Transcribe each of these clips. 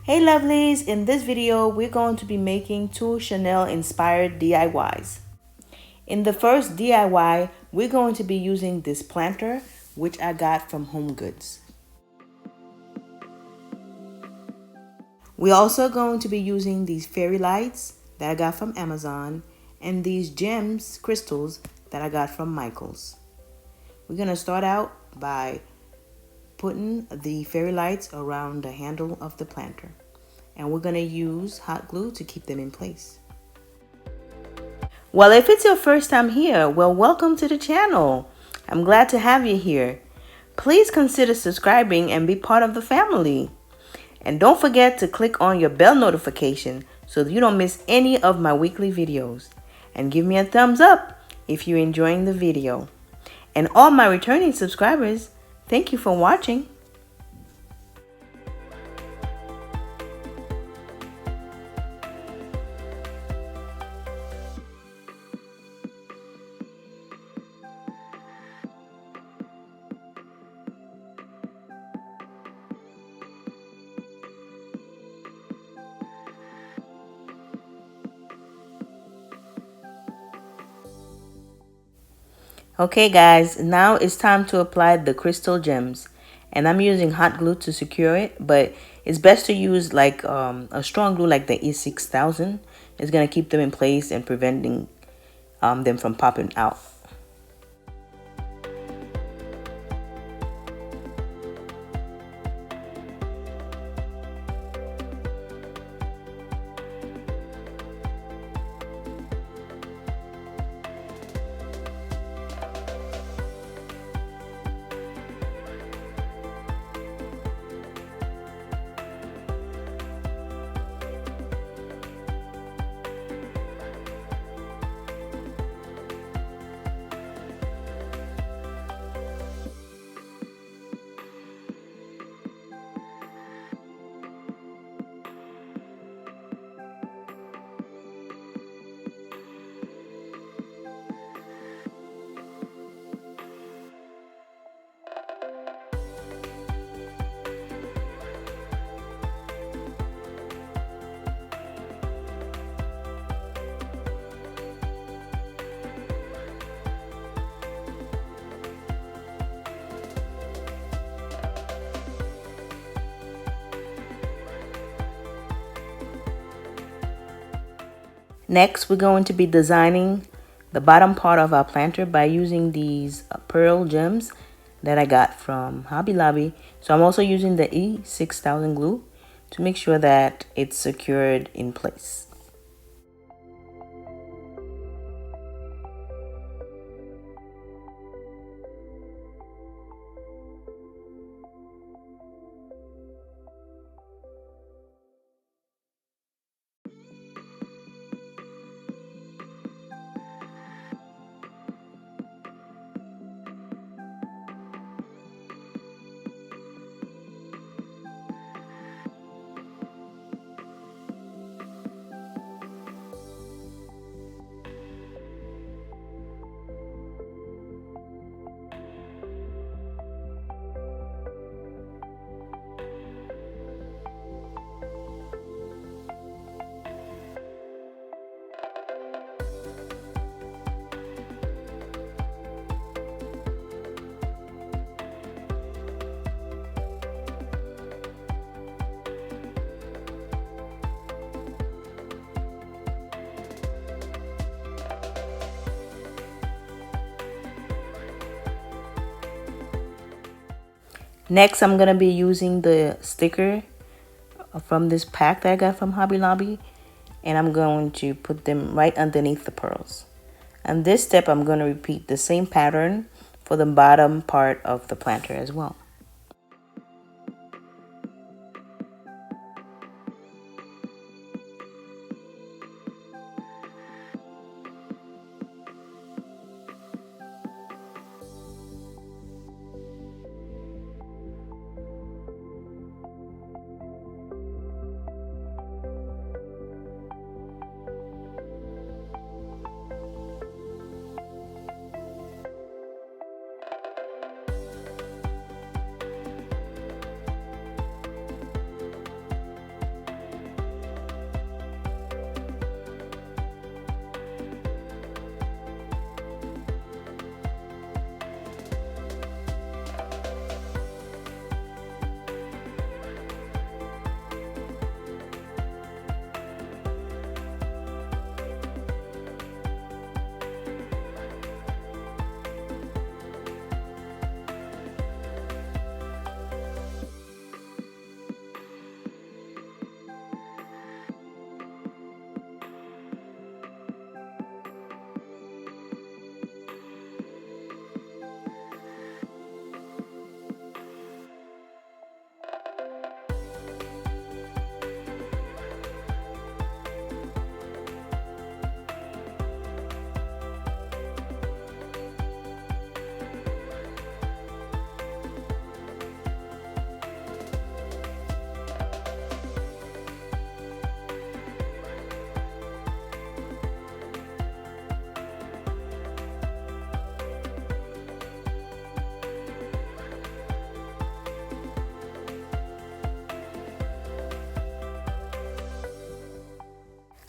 Hey lovelies, in this video we're going to be making two Chanel inspired DIYs. In the first DIY, we're going to be using this planter which I got from Home Goods. We're also going to be using these fairy lights that I got from Amazon and these gems crystals that I got from Michaels. We're going to start out by putting the fairy lights around the handle of the planter. And we're going to use hot glue to keep them in place. Well, if it's your first time here, well, welcome to the channel. I'm glad to have you here. Please consider subscribing and be part of the family. And don't forget to click on your bell notification so that you don't miss any of my weekly videos. And give me a thumbs up if you're enjoying the video. And all my returning subscribers, thank you for watching. Okay guys, now it's time to apply the crystal gems, and I'm using hot glue to secure it, but it's best to use like a strong glue like the E6000. It's going to keep them in place and preventing them from popping out. Next, we're going to be designing the bottom part of our planter by using these pearl gems that I got from Hobby Lobby. So I'm also using the E6000 glue to make sure that it's secured in place. Next, I'm going to be using the sticker from this pack that I got from Hobby Lobby, and I'm going to put them right underneath the pearls. And this step, I'm going to repeat the same pattern for the bottom part of the planter as well.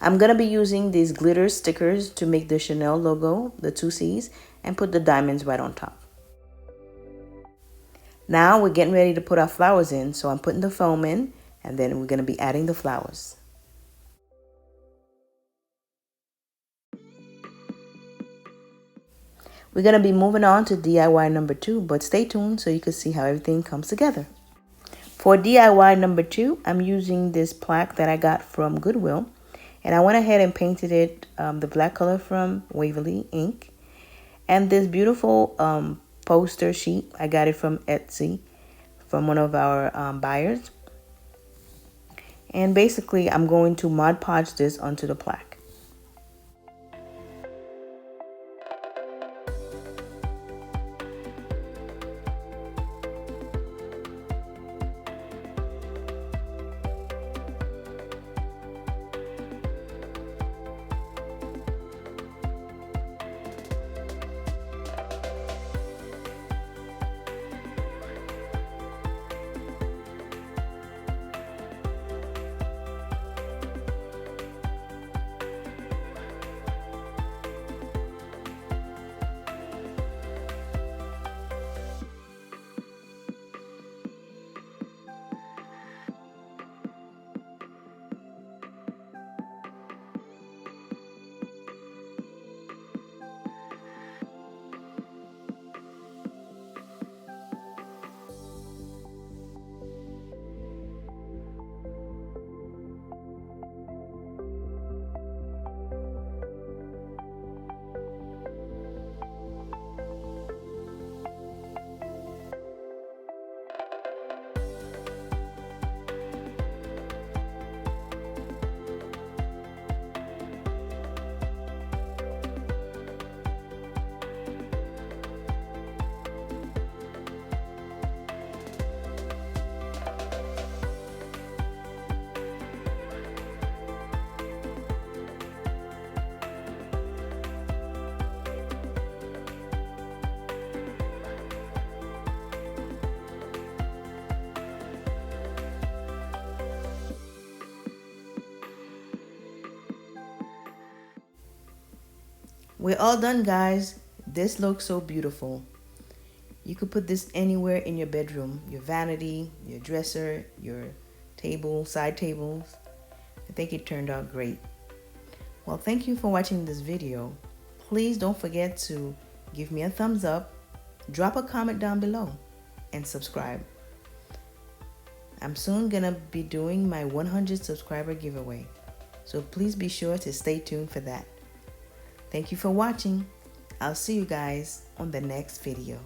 I'm going to be using these glitter stickers to make the Chanel logo, the 2C's, and put the diamonds right on top. Now we're getting ready to put our flowers in, so I'm putting the foam in, and then we're going to be adding the flowers. We're going to be moving on to DIY number 2, but stay tuned so you can see how everything comes together. For DIY number 2, I'm using this plaque that I got from Goodwill, and I went ahead and painted it the black color from Waverly ink, and this beautiful poster sheet. I got it from Etsy from one of our buyers, and basically I'm going to Mod Podge this onto the plaque. We're all done, guys. This looks so beautiful. You could put this anywhere in your bedroom, your vanity, your dresser, your table, side tables. I think it turned out great. Well, thank you for watching this video. Please don't forget to give me a thumbs up, drop a comment down below, and subscribe. I'm soon gonna be doing my 100 subscriber giveaway, so please be sure to stay tuned for that. Thank you for watching. I'll see you guys on the next video.